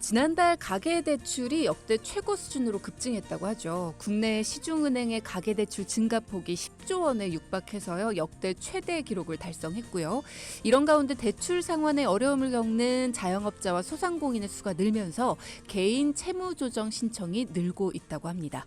지난달 가계대출이 역대 최고 수준으로 급증했다고 하죠. 국내 시중은행의 가계대출 증가폭이 10조 원에 육박해서요. 역대 최대 기록을 달성했고요. 이런 가운데 대출 상환에 어려움을 겪는 자영업자와 소상공인의 수가 늘면서 개인 채무조정 신청이 늘고 있다고 합니다.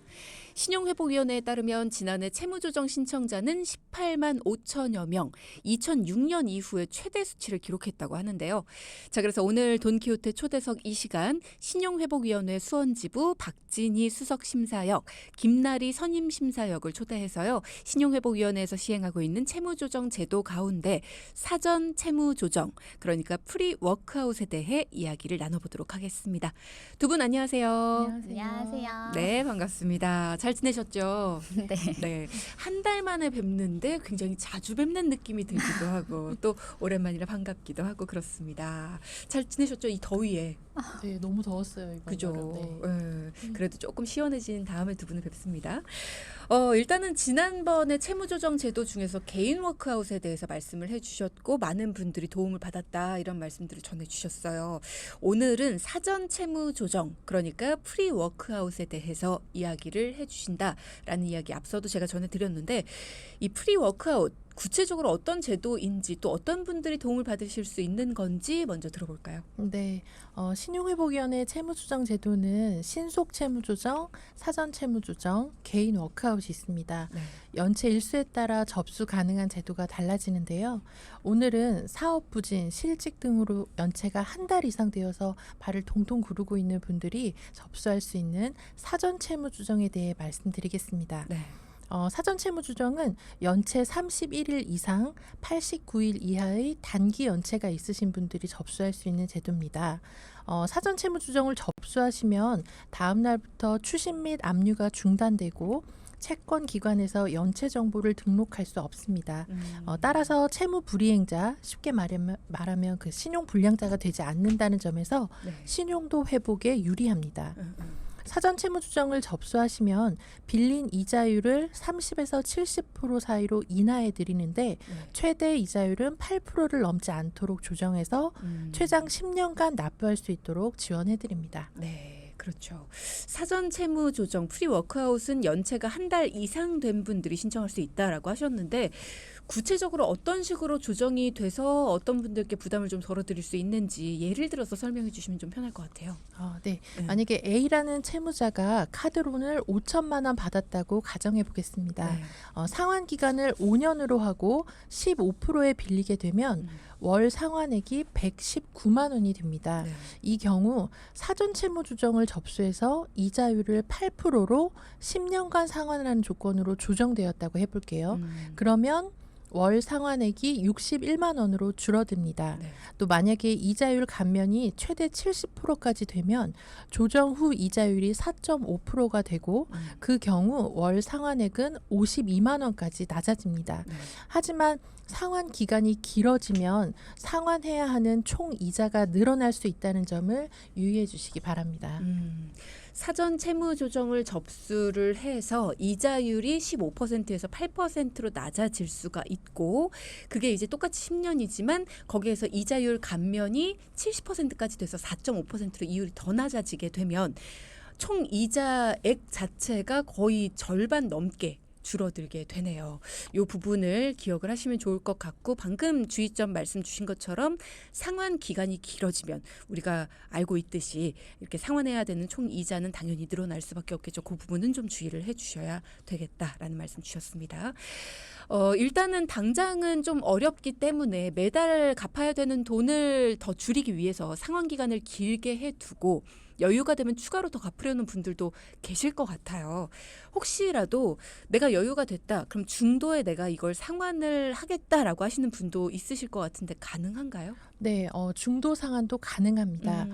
신용회복위원회에 따르면 지난해 채무조정 신청자는 18만 5천여 명, 2006년 이후에 최대 수치를 기록했다고 하는데요. 자, 그래서 오늘 돈키호테 초대석 이 시간 신용회복위원회 수원지부 박진희 수석심사역, 김나리 선임심사역을 초대해서요. 신용회복위원회에서 시행하고 있는 채무조정 제도 가운데 사전 채무조정, 그러니까 프리워크아웃에 대해 이야기를 나눠보도록 하겠습니다. 두 분 안녕하세요. 안녕하세요. 네, 반갑습니다. 잘 지내셨죠? 네. 네. 한 달 만에 뵙는데 굉장히 자주 뵙는 느낌이 들기도 하고 또 오랜만이라 반갑기도 하고 그렇습니다. 잘 지내셨죠? 이 더위에. 네, 너무 더웠어요 이번 그죠? 여름. 네. 그래도 조금 시원해진 다음에 두 분을 뵙습니다. 일단은 지난번에 채무조정 제도 중에서 개인 워크아웃에 대해서 말씀을 해주셨고 많은 분들이 도움을 받았다 이런 말씀들을 전해주셨어요. 오늘은 사전 채무조정, 그러니까 프리워크아웃에 대해서 이야기를 해주신다라는 이야기 앞서도 제가 전해드렸는데, 이 프리워크아웃 구체적으로 어떤 제도인지 또 어떤 분들이 도움을 받으실 수 있는 건지 먼저 들어볼까요? 네, 신용회복위원회 채무조정 제도는 신속 채무조정, 사전 채무조정, 개인 워크아웃이 있습니다. 네. 연체 일수에 따라 접수 가능한 제도가 달라지는데요. 오늘은 사업 부진, 실직 등으로 연체가 한 달 이상 되어서 발을 동동 구르고 있는 분들이 접수할 수 있는 사전 채무조정에 대해 말씀드리겠습니다. 네. 사전 채무조정은 연체 31일 이상 89일 이하의 단기 연체가 있으신 분들이 접수할 수 있는 제도입니다. 사전 채무조정을 접수하시면 다음 날부터 추심 및 압류가 중단되고 채권 기관에서 연체 정보를 등록할 수 없습니다. 따라서 채무 불이행자, 쉽게 말하면 그 신용 불량자가 되지 않는다는 점에서 네. 신용도 회복에 유리합니다. 사전 채무조정을 접수하시면 빌린 이자율을 30에서 70% 사이로 인하해 드리는데 최대 이자율은 8%를 넘지 않도록 조정해서 최장 10년간 납부할 수 있도록 지원해 드립니다. 네, 그렇죠. 사전 채무 조정 프리워크아웃은 연체가 한 달 이상 된 분들이 신청할 수 있다라고 하셨는데, 구체적으로 어떤 식으로 조정이 돼서 어떤 분들께 부담을 좀 덜어드릴 수 있는지 예를 들어서 설명해 주시면 좀 편할 것 같아요. 네. 만약에 A라는 채무자가 카드론을 5천만 원 받았다고 가정해 보겠습니다. 네. 상환 기간을 5년으로 하고 15%에 빌리게 되면 월 상환액이 119만 원이 됩니다. 네. 이 경우 사전 채무 조정을 접수해서 이자율을 8%로 10년간 상환하는 조건으로 조정되었다고 해볼게요. 그러면 월 상환액이 61만 원으로 줄어듭니다. 네. 또 만약에 이자율 감면이 최대 70%까지 되면 조정 후 이자율이 4.5%가 되고 그 경우 월 상환액은 52만 원까지 낮아집니다. 네. 하지만 상환 기간이 길어지면 상환해야 하는 총 이자가 늘어날 수 있다는 점을 유의해 주시기 바랍니다. 사전 채무 조정을 접수를 해서 이자율이 15%에서 8%로 낮아질 수가 있고, 그게 이제 똑같이 10년이지만 거기에서 이자율 감면이 70%까지 돼서 4.5%로 이율이 더 낮아지게 되면 총 이자액 자체가 거의 절반 넘게 줄어들게 되네요. 이 부분을 기억을 하시면 좋을 것 같고, 방금 주의점 말씀 주신 것처럼 상환 기간이 길어지면 우리가 알고 있듯이 이렇게 상환해야 되는 총 이자는 당연히 늘어날 수밖에 없겠죠. 그 부분은 좀 주의를 해주셔야 되겠다라는 말씀 주셨습니다. 일단은 당장은 좀 어렵기 때문에 매달 갚아야 되는 돈을 더 줄이기 위해서 상환 기간을 길게 해두고 여유가 되면 추가로 더 갚으려는 분들도 계실 것 같아요. 혹시라도 내가 여유가 됐다, 그럼 중도에 내가 이걸 상환을 하겠다라고 하시는 분도 있으실 것 같은데 가능한가요? 네, 중도 상환도 가능합니다.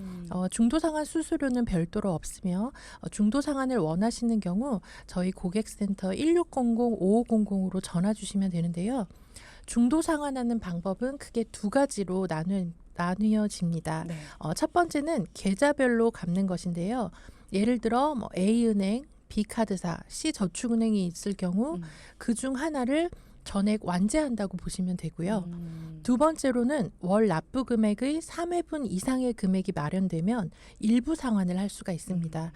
중도 상환 수수료는 별도로 없으며 중도 상환을 원하시는 경우 저희 고객센터 1600-5500으로 전화 주시면 되는데요. 중도 상환하는 방법은 크게 두 가지로 나뉘어집니다. 네. 첫 번째는 계좌별로 갚는 것인데요. 예를 들어 A은행, B카드사, C저축은행이 있을 경우 그중 하나를 전액 완제한다고 보시면 되고요. 음. 두 번째로는 월 납부 금액의 3회분 이상의 금액이 마련되면 일부 상환을 할 수가 있습니다.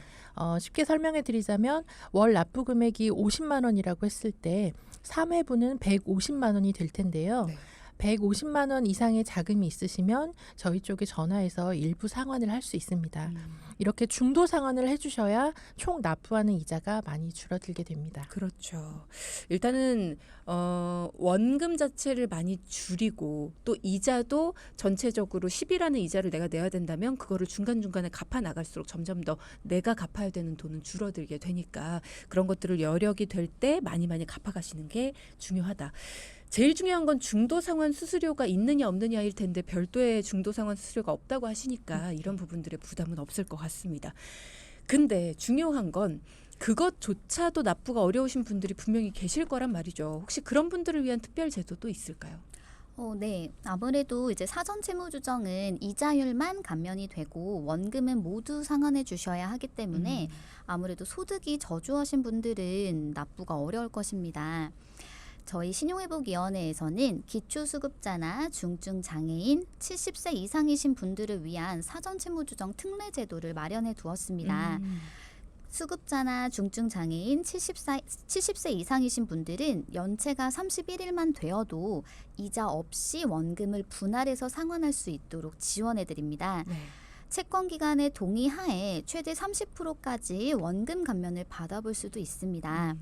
쉽게 설명해 드리자면 월 납부 금액이 50만 원이라고 했을 때 3회분은 150만 원이 될 텐데요. 네. 150만 원 이상의 자금이 있으시면 저희 쪽에 전화해서 일부 상환을 할 수 있습니다. 이렇게 중도 상환을 해주셔야 총 납부하는 이자가 많이 줄어들게 됩니다. 그렇죠. 일단은 원금 자체를 많이 줄이고 또 이자도 전체적으로 10이라는 이자를 내가 내야 된다면 그거를 중간중간에 갚아 나갈수록 점점 더 내가 갚아야 되는 돈은 줄어들게 되니까 그런 것들을 여력이 될 때 많이 갚아가시는 게 중요하다. 제일 중요한 건 중도 상환 수수료가 있느냐 없느냐일 텐데 별도의 중도 상환 수수료가 없다고 하시니까 이런 부분들의 부담은 없을 것 같습니다. 근데 중요한 건 그것조차도 납부가 어려우신 분들이 분명히 계실 거란 말이죠. 혹시 그런 분들을 위한 특별 제도도 있을까요? 네. 아무래도 이제 사전 채무 조정은 이자율만 감면이 되고 원금은 모두 상환해 주셔야 하기 때문에 아무래도 소득이 저조하신 분들은 납부가 어려울 것입니다. 저희 신용회복위원회에서는 기초수급자나 중증 장애인, 70세 이상이신 분들을 위한 사전 채무 조정 특례 제도를 마련해 두었습니다. 수급자나 중증 장애인 70세 이상이신 분들은 연체가 31일만 되어도 이자 없이 원금을 분할해서 상환할 수 있도록 지원해 드립니다. 네. 채권 기간의 동의하에 최대 30%까지 원금 감면을 받아볼 수도 있습니다.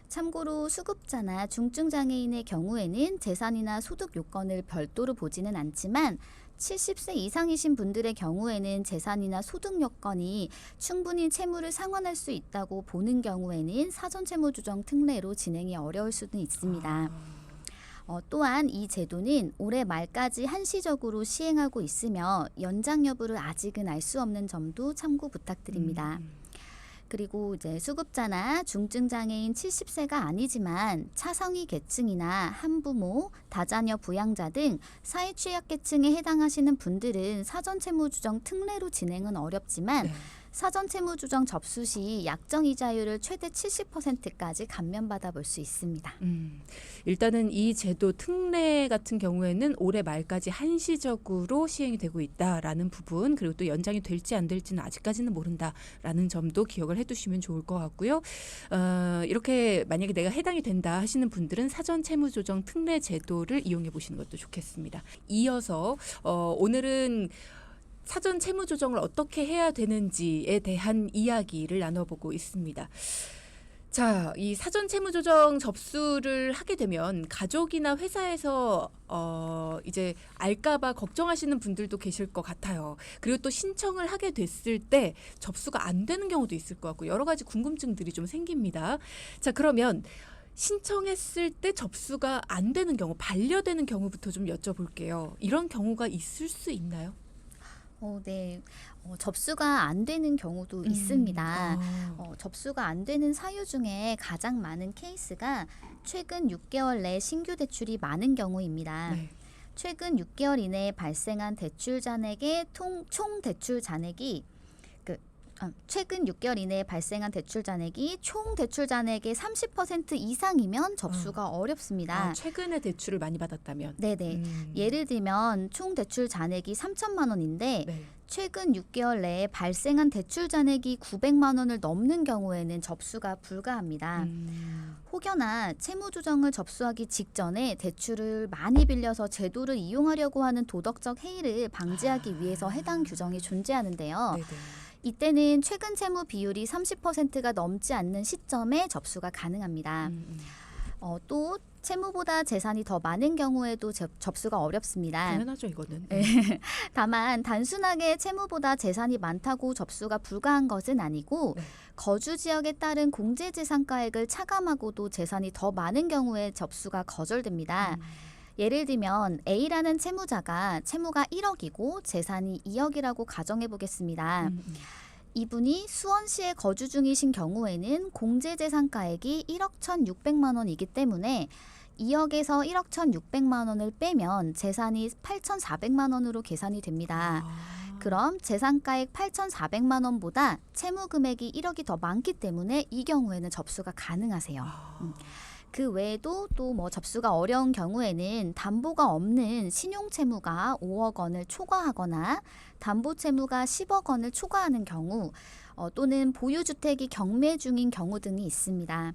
참고로 수급자나 중증 장애인의 경우에는 재산이나 소득 요건을 별도로 보지는 않지만 70세 이상이신 분들의 경우에는 재산이나 소득 요건이 충분히 채무를 상환할 수 있다고 보는 경우에는 사전 채무 조정 특례로 진행이 어려울 수도 있습니다. 또한 이 제도는 올해 말까지 한시적으로 시행하고 있으며 연장 여부를 아직은 알 수 없는 점도 참고 부탁드립니다. 그리고 이제 수급자나 중증 장애인 70세가 아니지만 차상위 계층이나 한부모, 다자녀 부양자 등 사회 취약계층에 해당하시는 분들은 사전 채무 조정 특례로 진행은 어렵지만 네. 사전 채무 조정 접수 시 약정 이자율을 최대 70%까지 감면받아 볼 수 있습니다. 일단은 이 제도 특례 같은 경우에는 올해 말까지 한시적으로 시행이 되고 있다라는 부분 그리고 또 연장이 될지 안 될지는 아직까지는 모른다라는 점도 기억을 해두시면 좋을 것 같고요. 이렇게 만약에 내가 해당이 된다 하시는 분들은 사전 채무 조정 특례 제도를 이용해 보시는 것도 좋겠습니다. 이어서 오늘은 사전 채무 조정을 어떻게 해야 되는지에 대한 이야기를 나눠보고 있습니다. 자, 이 사전 채무 조정 접수를 하게 되면 가족이나 회사에서 이제 알까봐 걱정하시는 분들도 계실 것 같아요. 그리고 또 신청을 하게 됐을 때 접수가 안 되는 경우도 있을 것 같고 여러 가지 궁금증들이 좀 생깁니다. 자, 그러면 신청했을 때 접수가 안 되는 경우, 반려되는 경우부터 좀 여쭤볼게요. 이런 경우가 있을 수 있나요? 네. 접수가 안 되는 경우도 있습니다. 아. 접수가 안 되는 사유 중에 가장 많은 케이스가 최근 6개월 내 신규 대출이 많은 경우입니다. 네. 최근 6개월 이내에 발생한 대출 잔액의 총 대출 잔액이 최근 6개월 이내에 발생한 대출 잔액이 총 대출 잔액의 30% 이상이면 접수가 어렵습니다. 최근에 대출을 많이 받았다면? 네네. 예를 들면 총 대출 잔액이 3천만 원인데 네. 최근 6개월 내에 발생한 대출 잔액이 900만 원을 넘는 경우에는 접수가 불가합니다. 혹여나 채무 조정을 접수하기 직전에 대출을 많이 빌려서 제도를 이용하려고 하는 도덕적 해이를 방지하기 위해서 해당 규정이 존재하는데요. 네네. 이때는 최근 채무 비율이 30%가 넘지 않는 시점에 접수가 가능합니다. 또 채무보다 재산이 더 많은 경우에도 접수가 어렵습니다. 당연하죠, 이거는. 네. 다만 단순하게 채무보다 재산이 많다고 접수가 불가한 것은 아니고 네. 거주 지역에 따른 공제재산가액을 차감하고도 재산이 더 많은 경우에 접수가 거절됩니다. 예를 들면 A라는 채무자가 채무가 1억이고 재산이 2억이라고 가정해 보겠습니다. 이분이 수원시에 거주 중이신 경우에는 공제재산가액이 1억 1,600만 원이기 때문에 2억에서 1억 1,600만 원을 빼면 재산이 8,400만 원으로 계산이 됩니다. 그럼 재산가액 8,400만 원보다 채무 금액이 1억이 더 많기 때문에 이 경우에는 접수가 가능하세요. 그 외에도 또 뭐 접수가 어려운 경우에는 담보가 없는 신용채무가 5억 원을 초과하거나 담보채무가 10억 원을 초과하는 경우 또는 보유주택이 경매 중인 경우 등이 있습니다.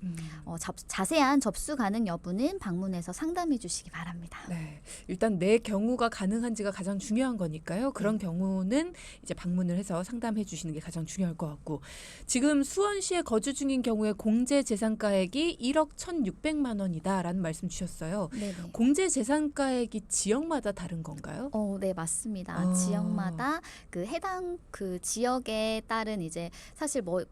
자세한 접수 가능 여부는 방문해서 상담해 주시기 바랍니다. 네, 일단 내 경우가 가능한지가 가장 중요한 거니까요. 그런 네. 경우는 이제 방문을 해서 상담해 주시는 게 가장 중요할 것 같고, 지금 수원시에 거주 중인 경우에 공제 재산가액이 1억 1,600만 원이다라는 말씀 주셨어요. 네네. 공제 재산가액이 지역마다 다른 건가요? 네, 맞습니다. 지역마다 그 해당 그 지역에 따른 이제 사실 뭐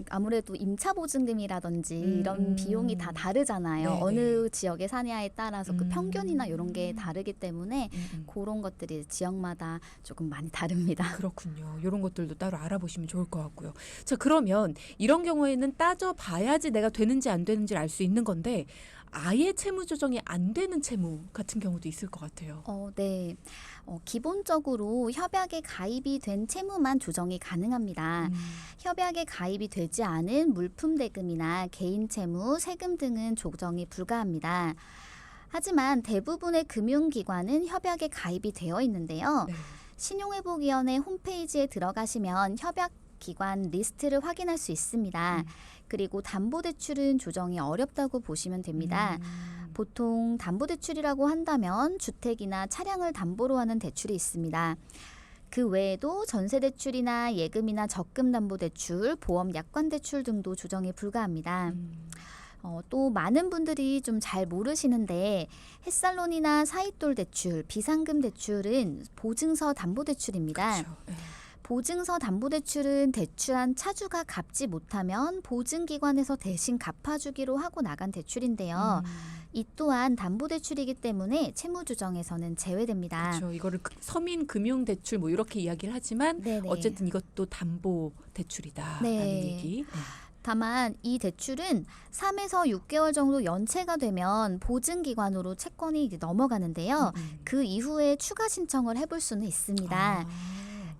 아무래도 임차 보증금이라든지 이런 비용이 다 다르잖아요. 네네. 어느 지역에 사냐에 따라서 그 평균이나 이런 게 음. 다르기 때문에 그런 것들이 지역마다 조금 많이 다릅니다. 그렇군요. 이런 것들도 따로 알아보시면 좋을 것 같고요. 자, 그러면 이런 경우에는 따져봐야지 내가 되는지 안 되는지를 알 수 있는 건데, 아예 채무 조정이 안 되는 채무 같은 경우도 있을 것 같아요. 네. 기본적으로 협약에 가입이 된 채무만 조정이 가능합니다. 협약에 가입이 되지 않은 물품 대금이나 개인 채무, 세금 등은 조정이 불가합니다. 하지만 대부분의 금융기관은 협약에 가입이 되어 있는데요. 네. 신용회복위원회 홈페이지에 들어가시면 협약기관 리스트를 확인할 수 있습니다. 그리고 담보대출은 조정이 어렵다고 보시면 됩니다. 보통 담보대출이라고 한다면 주택이나 차량을 담보로 하는 대출이 있습니다. 그 외에도 전세대출이나 예금이나 적금담보대출, 보험 약관대출 등도 조정이 불가합니다. 또 많은 분들이 좀 잘 모르시는데 햇살론이나 사이돌 대출, 비상금 대출은 보증서 담보대출입니다. 그렇죠. 네. 보증서 담보대출은 대출한 차주가 갚지 못하면 보증기관에서 대신 갚아주기로 하고 나간 대출인데요. 이 또한 담보대출이기 때문에 채무조정에서는 제외됩니다. 그렇죠. 이거를 서민금융대출 뭐 이렇게 이야기를 하지만 네네. 어쨌든 이것도 담보대출이다라는 네. 얘기. 다만 이 대출은 3에서 6개월 정도 연체가 되면 보증기관으로 채권이 이제 넘어가는데요. 그 이후에 추가 신청을 해볼 수는 있습니다.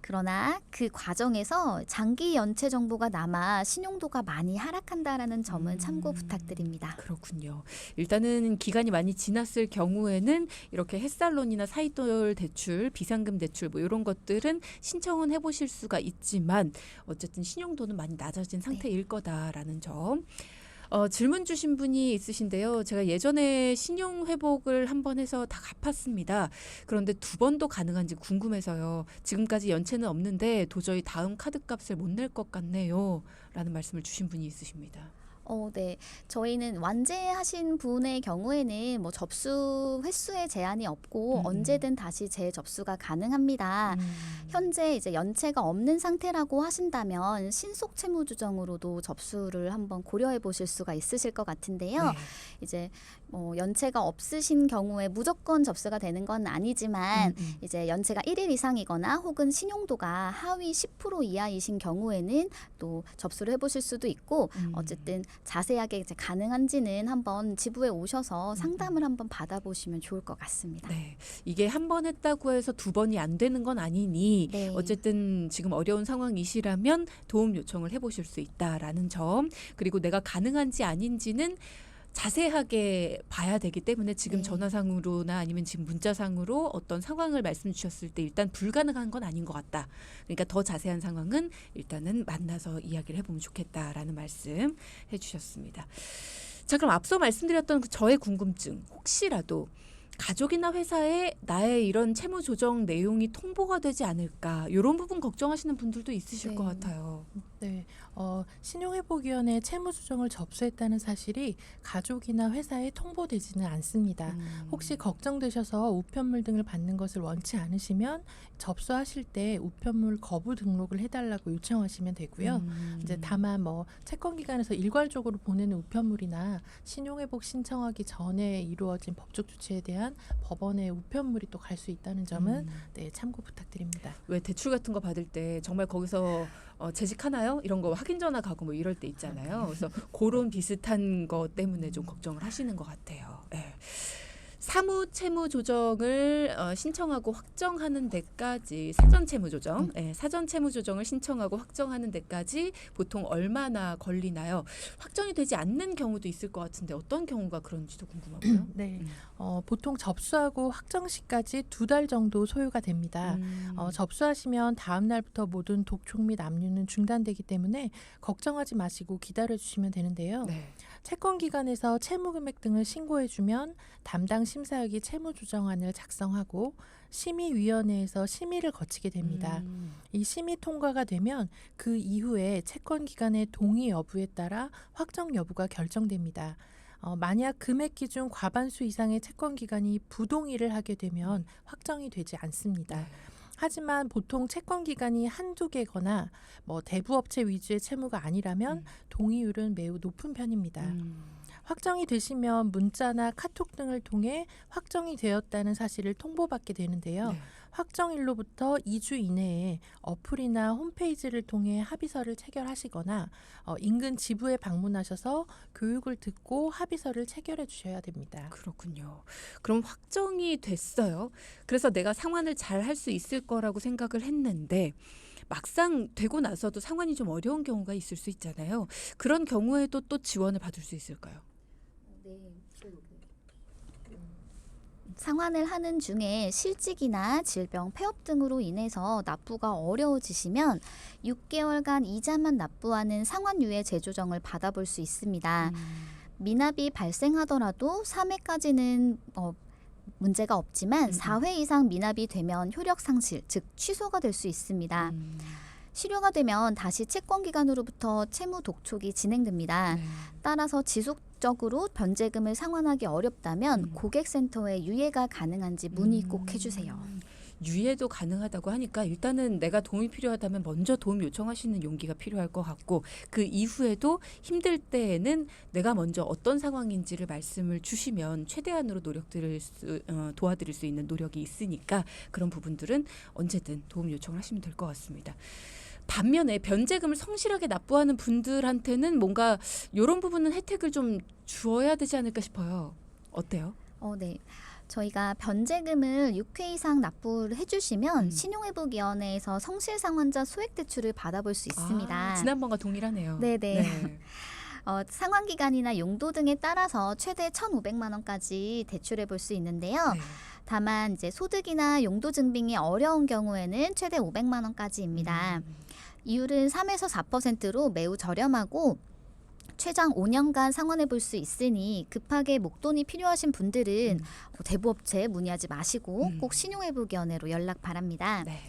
그러나 그 과정에서 장기 연체 정보가 남아 신용도가 많이 하락한다라는 점은 참고 부탁드립니다. 그렇군요. 일단은 기간이 많이 지났을 경우에는 이렇게 햇살론이나 사이돌 대출, 비상금 대출 뭐 이런 것들은 신청은 해보실 수가 있지만 어쨌든 신용도는 많이 낮아진 상태일 거다라는 점. 질문 주신 분이 있으신데요. 제가 예전에 신용 회복을 한 번 해서 다 갚았습니다. 그런데 2번도 가능한지 궁금해서요. 지금까지 연체는 없는데 도저히 다음 카드값을 못 낼 것 같네요. 라는 말씀을 주신 분이 있으십니다. 네. 저희는 완제하신 분의 경우에는 뭐 접수 횟수에 제한이 없고 언제든 다시 재접수가 가능합니다. 현재 이제 연체가 없는 상태라고 하신다면 신속 채무 조정으로도 접수를 한번 고려해 보실 수가 있으실 것 같은데요. 네. 이제 연체가 없으신 경우에 무조건 접수가 되는 건 아니지만 이제 연체가 1일 이상이거나 혹은 신용도가 하위 10% 이하이신 경우에는 또 접수를 해보실 수도 있고 어쨌든 자세하게 이제 가능한지는 한번 지부에 오셔서 상담을 한번 받아보시면 좋을 것 같습니다. 네. 이게 한 번 했다고 해서 2번이 안 되는 건 아니니 네. 어쨌든 지금 어려운 상황이시라면 도움 요청을 해보실 수 있다라는 점, 그리고 내가 가능한지 아닌지는 자세하게 봐야 되기 때문에 지금 네. 전화상으로나 아니면 지금 문자상으로 어떤 상황을 말씀 주셨을 때 일단 불가능한 건 아닌 것 같다. 그러니까 더 자세한 상황은 일단은 만나서 이야기를 해보면 좋겠다라는 말씀 해주셨습니다. 자, 그럼 앞서 말씀드렸던 그 저의 궁금증, 혹시라도 가족이나 회사에 나의 이런 채무 조정 내용이 통보가 되지 않을까, 이런 부분 걱정하시는 분들도 있으실 네. 것 같아요. 네, 신용회복위원회 채무조정을 접수했다는 사실이 가족이나 회사에 통보되지는 않습니다. 혹시 걱정되셔서 우편물 등을 받는 것을 원치 않으시면 접수하실 때 우편물 거부 등록을 해달라고 요청하시면 되고요. 이제 다만 뭐 채권기관에서 일괄적으로 보내는 우편물이나 신용회복 신청하기 전에 이루어진 법적 조치에 대한 법원의 우편물이 또 갈 수 있다는 점은 네, 참고 부탁드립니다. 왜 대출 같은 거 받을 때 정말 거기서 재직하나요? 이런 거 확인 전화 가고 뭐 이럴 때 있잖아요. 그래서 그런 비슷한 것 때문에 좀 걱정을 하시는 것 같아요. 네. 사무 채무 조정을 신청하고 확정하는 데까지 사전 채무 조정, 사전 채무 조정을 신청하고 확정하는 데까지 보통 얼마나 걸리나요? 확정이 되지 않는 경우도 있을 것 같은데 어떤 경우가 그런지도 궁금하고요. 네, 보통 접수하고 확정 시까지 2달 정도 소요가 됩니다. 접수하시면 다음 날부터 모든 독촉 및 압류는 중단되기 때문에 걱정하지 마시고 기다려 주시면 되는데요. 네. 채권 기관에서 채무 금액 등을 신고해 주면 담당 심사역이 채무 조정안을 작성하고 심의위원회에서 심의를 거치게 됩니다. 이 심의 통과가 되면 그 이후에 채권 기관의 동의 여부에 따라 확정 여부가 결정됩니다. 만약 금액 기준 과반수 이상의 채권 기관이 부동의를 하게 되면 확정이 되지 않습니다. 하지만 보통 채권 기간이 한두 개거나 대부업체 위주의 채무가 아니라면 동의율은 매우 높은 편입니다. 확정이 되시면 문자나 카톡 등을 통해 확정이 되었다는 사실을 통보받게 되는데요. 네. 확정일로부터 2주 이내에 어플이나 홈페이지를 통해 합의서를 체결하시거나 인근 지부에 방문하셔서 교육을 듣고 합의서를 체결해 주셔야 됩니다. 그렇군요. 그럼 확정이 됐어요. 그래서 내가 상환을 잘 할 수 있을 거라고 생각을 했는데 막상 되고 나서도 상환이 좀 어려운 경우가 있을 수 있잖아요. 그런 경우에도 또 지원을 받을 수 있을까요? 상환을 하는 중에 실직이나 질병, 폐업 등으로 인해서 납부가 어려워지시면 6개월간 이자만 납부하는 상환유예 재조정을 받아볼 수 있습니다. 미납이 발생하더라도 3회까지는 문제가 없지만 4회 이상 미납이 되면 효력 상실, 즉 취소가 될 수 있습니다. 실효가 되면 다시 채권기관으로부터 채무 독촉이 진행됩니다. 따라서 지속적으로 변제금을 상환하기 어렵다면 고객센터에 유예가 가능한지 문의 꼭 해주세요. 유예도 가능하다고 하니까 일단은 내가 도움이 필요하다면 먼저 도움 요청하시는 용기가 필요할 것 같고 그 이후에도 힘들 때에는 내가 먼저 어떤 상황인지를 말씀을 주시면 최대한으로 도와드릴 수 있는 노력이 있으니까 그런 부분들은 언제든 도움 요청을 하시면 될 것 같습니다. 반면에 변제금을 성실하게 납부하는 분들한테는 뭔가 이런 부분은 혜택을 좀 주어야 되지 않을까 싶어요. 어때요? 네. 저희가 변제금을 6회 이상 납부를 해주시면 신용회복위원회에서 성실상환자 소액대출을 받아볼 수 있습니다. 지난번과 동일하네요. 네네. 네. 상환기간이나 용도 등에 따라서 최대 1,500만 원까지 대출해 볼 수 있는데요. 네. 다만 이제 소득이나 용도 증빙이 어려운 경우에는 최대 500만 원까지입니다. 이율은 3에서 4%로 매우 저렴하고 최장 5년간 상환해 볼 수 있으니 급하게 목돈이 필요하신 분들은 대부업체에 문의하지 마시고 꼭 신용회복위원회로 연락 바랍니다. 네.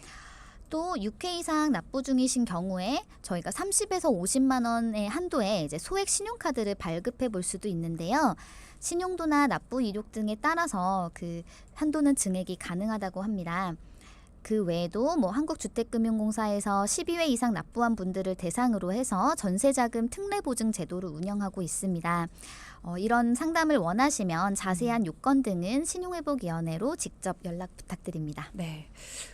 또 6회 이상 납부 중이신 경우에 저희가 30에서 50만 원의 한도에 이제 소액 신용카드를 발급해 볼 수도 있는데요. 신용도나 납부 이력 등에 따라서 그 한도는 증액이 가능하다고 합니다. 그 외에도 한국주택금융공사에서 12회 이상 납부한 분들을 대상으로 해서 전세자금 특례보증 제도를 운영하고 있습니다. 이런 상담을 원하시면 자세한 요건 등은 신용회복위원회로 직접 연락 부탁드립니다. 네.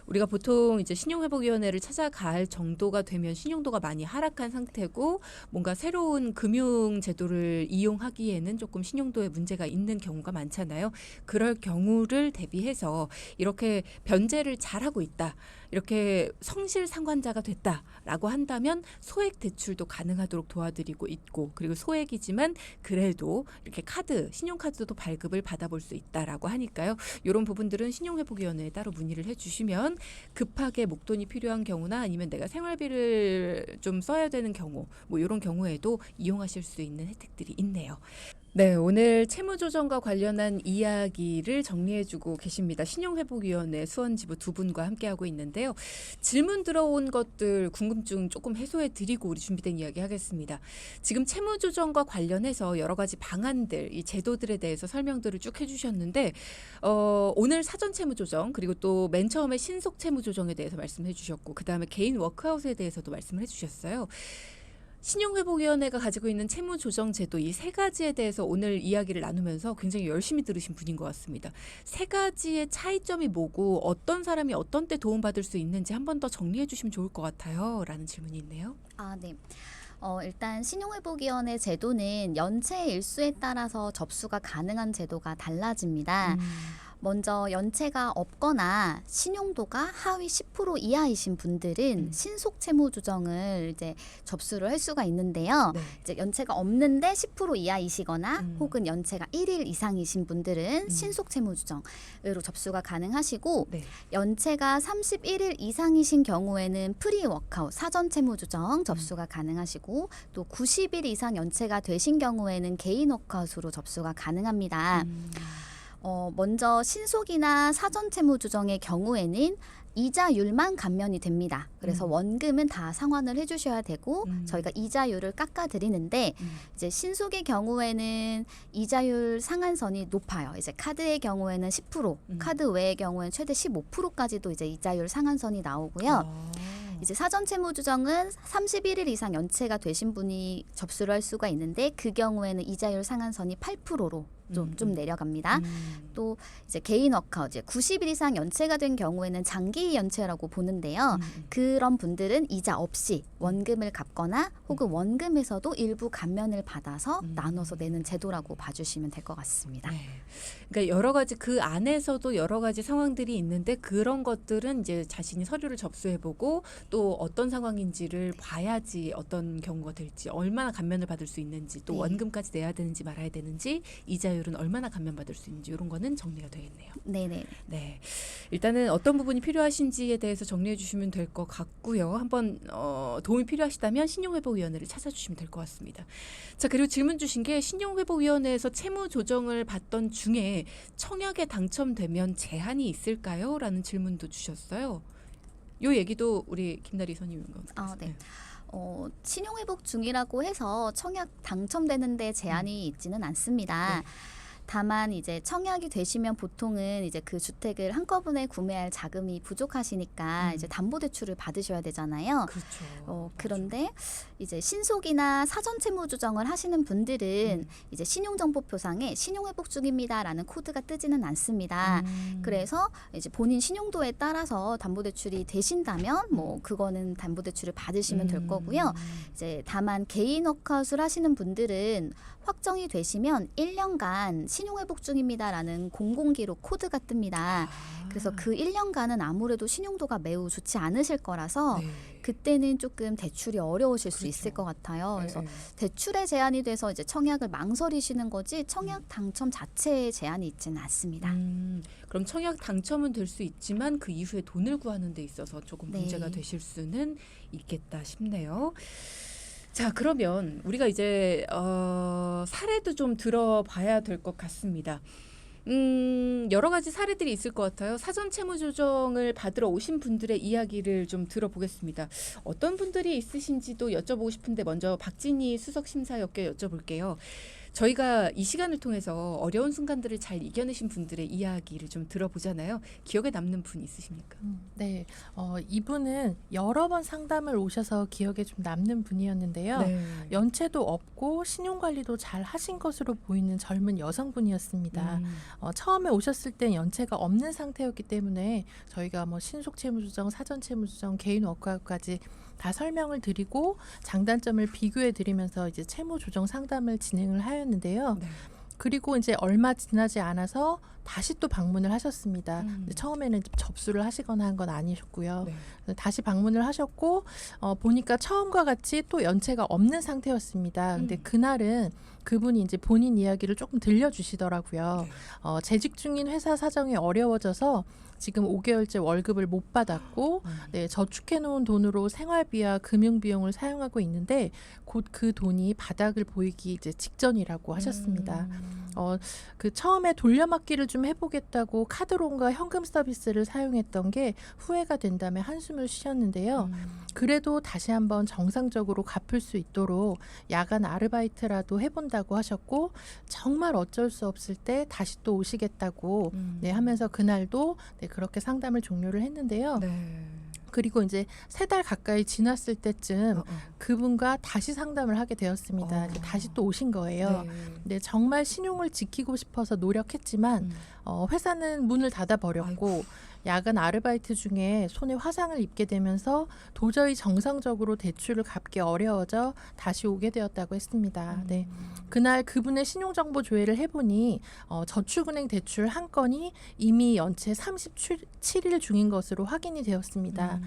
우리가 보통 이제 신용회복위원회를 찾아갈 정도가 되면 신용도가 많이 하락한 상태고 뭔가 새로운 금융 제도를 이용하기에는 조금 신용도에 문제가 있는 경우가 많잖아요. 그럴 경우를 대비해서 이렇게 변제를 잘하고 있다. 이렇게 성실 상환자가 됐다라고 한다면 소액 대출도 가능하도록 도와드리고 있고 그리고 소액이지만 그래도 이렇게 신용카드도 발급을 받아볼 수 있다라고 하니까요. 이런 부분들은 신용회복위원회에 따로 문의를 해주시면 급하게 목돈이 필요한 경우나 아니면 내가 생활비를 좀 써야 되는 경우 이런 경우에도 이용하실 수 있는 혜택들이 있네요. 네, 오늘 채무조정과 관련한 이야기를 정리해주고 계십니다. 신용회복위원회 수원지부 두 분과 함께하고 있는데요. 질문 들어온 것들 궁금증 조금 해소해드리고 우리 준비된 이야기 하겠습니다. 지금 채무조정과 관련해서 여러 가지 방안들, 이 제도들에 대해서 설명들을 쭉 해주셨는데 오늘 사전채무조정 그리고 또 맨 처음에 신속채무조정에 대해서 말씀해 주셨고 그 다음에 개인 워크아웃에 대해서도 말씀을 해주셨어요. 신용회복위원회가 가지고 있는 채무조정제도 이 세 가지에 대해서 오늘 이야기를 나누면서 굉장히 열심히 들으신 분인 것 같습니다. 세 가지의 차이점이 뭐고 어떤 사람이 어떤 때 도움받을 수 있는지 한 번 더 정리해 주시면 좋을 것 같아요. 라는 질문이 있네요. 네. 일단 신용회복위원회 제도는 연체 일수에 따라서 접수가 가능한 제도가 달라집니다. 먼저 연체가 없거나 신용도가 하위 10% 이하이신 분들은 신속 채무 조정을 이제 접수를 할 수가 있는데요. 네. 이제 연체가 없는데 10% 이하이시거나 혹은 연체가 1일 이상이신 분들은 신속 채무 조정으로 접수가 가능하시고 네. 연체가 31일 이상이신 경우에는 프리 워크아웃 사전 채무 조정 접수가 가능하시고 또 90일 이상 연체가 되신 경우에는 개인 워크아웃으로 접수가 가능합니다. 먼저 신속이나 사전 채무 조정의 경우에는 이자율만 감면이 됩니다. 그래서 원금은 다 상환을 해주셔야 되고 저희가 이자율을 깎아드리는데 이제 신속의 경우에는 이자율 상한선이 높아요. 이제 카드의 경우에는 10%, 카드 외의 경우에는 최대 15%까지도 이제 이자율 상한선이 나오고요. 이제 사전 채무 조정은 31일 이상 연체가 되신 분이 접수를 할 수가 있는데 그 경우에는 이자율 상한선이 8%로 좀 내려갑니다. 또 이제 개인 워크아웃, 이제 90일 이상 연체가 된 경우에는 장기 연체라고 보는데요. 그런 분들은 이자 없이 원금을 갚거나 혹은 원금에서도 일부 감면을 받아서 나눠서 내는 제도라고 봐주시면 될 것 같습니다. 네. 그러니까 여러 가지 그 안에서도 여러 가지 상황들이 있는데 그런 것들은 이제 자신이 서류를 접수해보고 또 어떤 상황인지를 봐야지 어떤 경우가 될지 얼마나 감면을 받을 수 있는지 또 네. 원금까지 내야 되는지 말아야 되는지 이자율은 얼마나 감면받을 수 있는지 이런 거는 정리가 되겠네요. 네네. 네, 일단은 어떤 부분이 필요하신지에 대해서 정리해 주시면 될 것 같고요. 한번 도움이 필요하시다면 신용회복위원회를 찾아주시면 될 것 같습니다. 자, 그리고 질문 주신 게 신용회복위원회에서 채무 조정을 받던 중에 청약에 당첨되면 제한이 있을까요? 라는 질문도 주셨어요. 요 얘기도 우리 김나리 선임인 것 같아요. 네. 신용회복 중이라고 해서 청약 당첨되는데 제한이 있지는 않습니다. 네. 다만 이제 청약이 되시면 보통은 이제 그 주택을 한꺼번에 구매할 자금이 부족하시니까 이제 담보대출을 받으셔야 되잖아요. 그렇죠. 그런데 이제 신속이나 사전 채무 조정을 하시는 분들은 이제 신용정보표상에 신용회복 중입니다라는 코드가 뜨지는 않습니다. 그래서 이제 본인 신용도에 따라서 담보대출이 되신다면 뭐 그거는 담보대출을 받으시면 될 거고요. 이제 다만 개인 워크아웃을 하시는 분들은 확정이 되시면 1년간 신용회복 중입니다라는 공공기록 코드가 뜹니다. 그래서 그 1년간은 아무래도 신용도가 매우 좋지 않으실 거라서 네. 그때는 조금 대출이 어려우실 수 그렇죠. 있을 것 같아요. 그래서 네. 대출에 제한이 돼서 이제 청약을 망설이시는 거지 청약 당첨 자체에 제한이 있지는 않습니다. 그럼 청약 당첨은 될 수 있지만 그 이후에 돈을 구하는 데 있어서 조금 네. 문제가 되실 수는 있겠다 싶네요. 자, 그러면 우리가 이제 사례도 좀 들어봐야 될 것 같습니다. 여러 가지 사례들이 있을 것 같아요. 사전 채무 조정을 받으러 오신 분들의 이야기를 좀 들어보겠습니다. 어떤 분들이 있으신지도 여쭤보고 싶은데 먼저 박진희 수석 심사위원께 여쭤볼게요. 저희가 이 시간을 통해서 어려운 순간들을 잘 이겨내신 분들의 이야기를 좀 들어보잖아요. 기억에 남는 분 있으십니까? 네, 이분은 여러 번 상담을 오셔서 기억에 좀 남는 분이었는데요. 네. 연체도 없고 신용관리도 잘 하신 것으로 보이는 젊은 여성분이었습니다. 처음에 오셨을 땐 연체가 없는 상태였기 때문에 저희가 뭐 신속채무조정, 사전채무조정, 개인 워크아웃까지 다 설명을 드리고 장단점을 비교해 드리면서 이제 채무조정 상담을 진행을 하였는데요. 네. 그리고 이제 얼마 지나지 않아서 다시 또 방문을 하셨습니다. 근데 처음에는 접수를 하시거나 한 건 아니셨고요. 네. 다시 방문을 하셨고 보니까 처음과 같이 또 연체가 없는 상태였습니다. 근데 그날은 그분이 이제 본인 이야기를 조금 들려주시더라고요. 네. 재직 중인 회사 사정이 어려워져서 지금 5개월째 월급을 못 받았고 네, 저축해놓은 돈으로 생활비와 금융비용을 사용하고 있는데 곧 그 돈이 바닥을 보이기 이제 직전이라고 하셨습니다. 그 처음에 돌려막기를 좀 해보겠다고 카드론과 현금 서비스를 사용했던 게 후회가 된다며 한숨을 쉬셨는데요. 그래도 다시 한번 정상적으로 갚을 수 있도록 야간 아르바이트라도 해본다고 하셨고 정말 어쩔 수 없을 때 다시 또 오시겠다고 네, 하면서 그날도 네, 그렇게 상담을 종료를 했는데요. 네. 그리고 이제 3달 가까이 지났을 때쯤 그분과 다시 상담을 하게 되었습니다. 이제 다시 또 오신 거예요. 네. 네, 정말 신용을 지키고 싶어서 노력했지만 회사는 문을 닫아버렸고 야간 아르바이트 중에 손에 화상을 입게 되면서 도저히 정상적으로 대출을 갚기 어려워져 다시 오게 되었다고 했습니다. 네. 그날 그분의 신용정보 조회를 해보니 저축은행 대출 한 건이 이미 연체 37일 중인 것으로 확인이 되었습니다.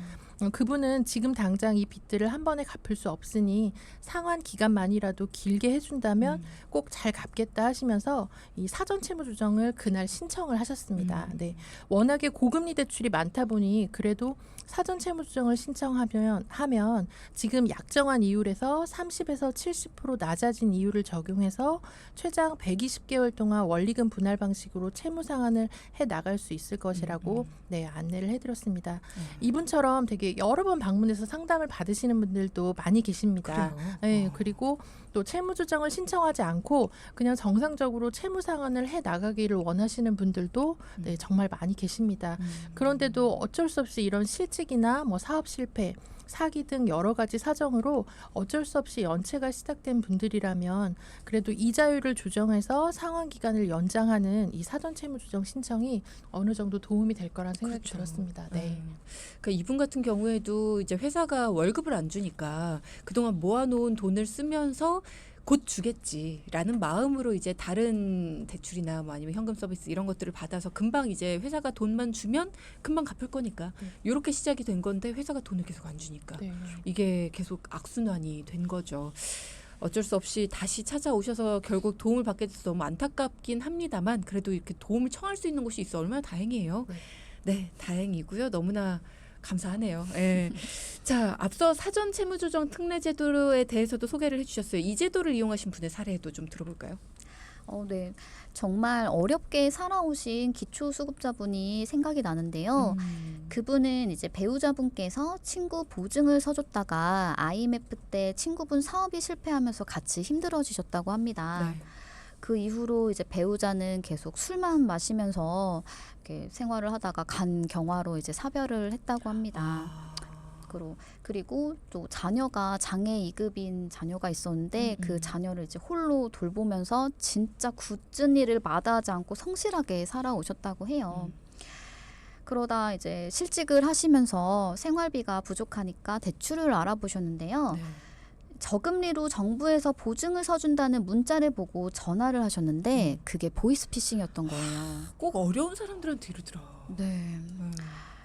그분은 지금 당장 이 빚들을 한 번에 갚을 수 없으니 상환 기간만이라도 길게 해준다면 꼭 잘 갚겠다 하시면서 이 사전 채무 조정을 그날 신청을 하셨습니다. 네, 워낙에 고금리 대출이 많다 보니 그래도 사전 채무 조정을 신청하면 지금 약정한 이율에서 30에서 70% 낮아진 이율을 적용해서 최장 120개월 동안 원리금 분할 방식으로 채무 상환을 해 나갈 수 있을 것이라고 네, 안내를 해드렸습니다. 이분처럼 되게 여러 번 방문해서 상담을 받으시는 분들도 많이 계십니다. 그래요? 네, 그리고 또 채무 조정을 신청하지 않고 그냥 정상적으로 채무 상환을 해 나가기를 원하시는 분들도 네, 정말 많이 계십니다. 그런데도 어쩔 수 없이 이런 실직이나 뭐 사업 실패, 사기 등 여러 가지 사정으로 어쩔 수 없이 연체가 시작된 분들이라면 그래도 이자율을 조정해서 상환 기간을 연장하는 이 사전 채무 조정 신청이 어느 정도 도움이 될 거란 생각이 그렇죠. 들었습니다. 네. 그러니까 이분 같은 경우에도 이제 회사가 월급을 안 주니까 그동안 모아놓은 돈을 쓰면서 곧 주겠지라는 마음으로 이제 다른 대출이나 뭐 아니면 현금 서비스 이런 것들을 받아서 금방 이제 회사가 돈만 주면 금방 갚을 거니까 이렇게 시작이 된 건데 회사가 돈을 계속 안 주니까 네. 이게 계속 악순환이 된 거죠. 어쩔 수 없이 다시 찾아오셔서 결국 도움을 받게 돼서 너무 안타깝긴 합니다만 그래도 이렇게 도움을 청할 수 있는 곳이 있어 얼마나 다행이에요. 네, 다행이고요. 너무나 감사하네요. 예. 자, 앞서 사전 채무 조정 특례 제도에 대해서도 소개를 해주셨어요. 이 제도를 이용하신 분의 사례도 좀 들어볼까요? 네. 정말 어렵게 살아오신 기초수급자분이 생각이 나는데요. 그분은 이제 배우자분께서 친구 보증을 서줬다가 IMF 때 친구분 사업이 실패하면서 같이 힘들어지셨다고 합니다. 네. 그 이후로 이제 배우자는 계속 술만 마시면서 이렇게 생활을 하다가 간경화로 이제 사별을 했다고 합니다. 그리고 또 자녀가 장애 2급인 자녀가 있었는데 그 자녀를 이제 홀로 돌보면서 진짜 굳은 일을 마다하지 않고 성실하게 살아오셨다고 해요. 그러다 이제 실직을 하시면서 생활비가 부족하니까 대출을 알아보셨는데요. 네. 저금리로 정부에서 보증을 서준다는 문자를 보고 전화를 하셨는데 그게 보이스피싱이었던 거예요. 꼭 어려운 사람들한테 이러더라. 네.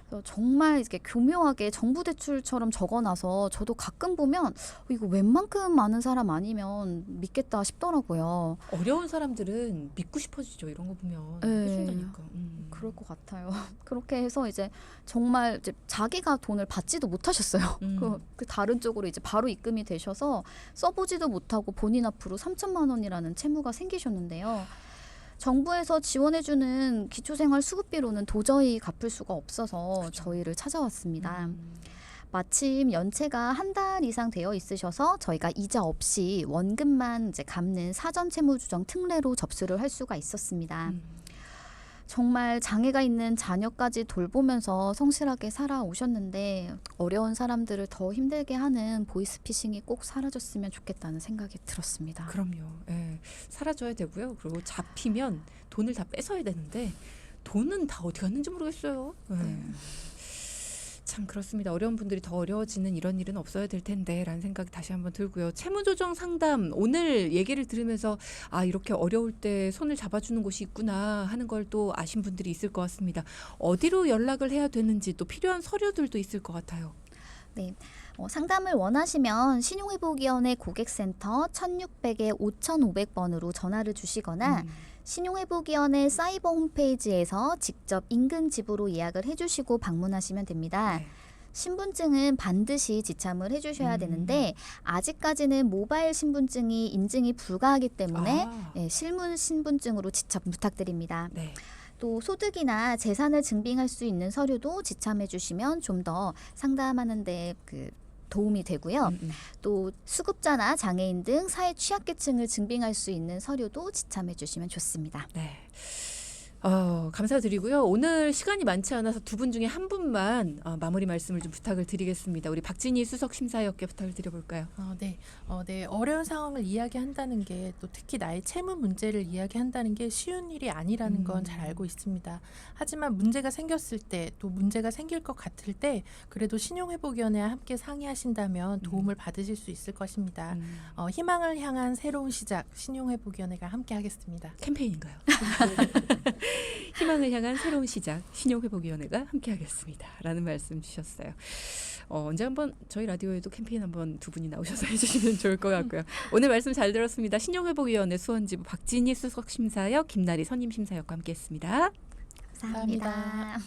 그래서 정말 이렇게 교묘하게 정부 대출처럼 적어놔서 저도 가끔 보면 이거 웬만큼 많은 사람 아니면 믿겠다 싶더라고요. 어려운 사람들은 믿고 싶어지죠. 이런 거 보면 네. 해준다니까. 그럴 것 같아요. 그렇게 해서 이제 정말 이제 자기가 돈을 받지도 못하셨어요. 그 다른 쪽으로 이제 바로 입금이 되셔서 써보지도 못하고 본인 앞으로 3천만 원이라는 채무가 생기셨는데요. 정부에서 지원해주는 기초생활 수급비로는 도저히 갚을 수가 없어서 그렇죠. 저희를 찾아왔습니다. 마침 연체가 한 달 이상 되어 있으셔서 저희가 이자 없이 원금만 이제 갚는 사전 채무 조정 특례로 접수를 할 수가 있었습니다. 정말 장애가 있는 자녀까지 돌보면서 성실하게 살아오셨는데 어려운 사람들을 더 힘들게 하는 보이스피싱이 꼭 사라졌으면 좋겠다는 생각이 들었습니다. 그럼요. 예. 사라져야 되고요. 그리고 잡히면 돈을 다 뺏어야 되는데 돈은 다 어디 갔는지 모르겠어요. 예. 참 그렇습니다. 어려운 분들이 더 어려워지는 이런 일은 없어야 될 텐데라는 생각이 다시 한번 들고요. 채무조정 상담 오늘 얘기를 들으면서 이렇게 어려울 때 손을 잡아주는 곳이 있구나 하는 걸 또 아신 분들이 있을 것 같습니다. 어디로 연락을 해야 되는지 또 필요한 서류들도 있을 것 같아요. 네. 상담을 원하시면 신용회복위원회 고객센터 1600에 5500번으로 전화를 주시거나 신용회복위원회 사이버 홈페이지에서 직접 인근 집으로 예약을 해주시고 방문하시면 됩니다. 네. 신분증은 반드시 지참을 해주셔야 되는데 아직까지는 모바일 신분증이 인증이 불가하기 때문에 실물 신분증으로 지참 부탁드립니다. 네. 또 소득이나 재산을 증빙할 수 있는 서류도 지참해 주시면 좀 더 상담하는 데 도움이 되고요. 또 수급자나 장애인 등 사회 취약계층을 증빙할 수 있는 서류도 지참해 주시면 좋습니다. 네. 감사드리고요. 오늘 시간이 많지 않아서 두 분 중에 한 분만 마무리 말씀을 좀 부탁을 드리겠습니다. 우리 박진희 수석 심사위원께 부탁을 드려볼까요? 네. 어려운 상황을 이야기한다는 게 또 특히 나의 채무 문제를 이야기한다는 게 쉬운 일이 아니라는 건 잘 알고 있습니다. 하지만 문제가 생겼을 때 또 문제가 생길 것 같을 때 그래도 신용회복위원회와 함께 상의하신다면 도움을 받으실 수 있을 것입니다. 희망을 향한 새로운 시작 신용회복위원회가 함께 하겠습니다. 캠페인인가요? 희망을 향한 새로운 시작 신용회복위원회가 함께하겠습니다. 라는 말씀 주셨어요. 언제 한번 저희 라디오에도 캠페인 한번 두 분이 나오셔서 해주시면 좋을 것 같고요. 오늘 말씀 잘 들었습니다. 신용회복위원회 수원지부 박진희 수석심사역 김나리 선임심사역과 함께했습니다. 감사합니다.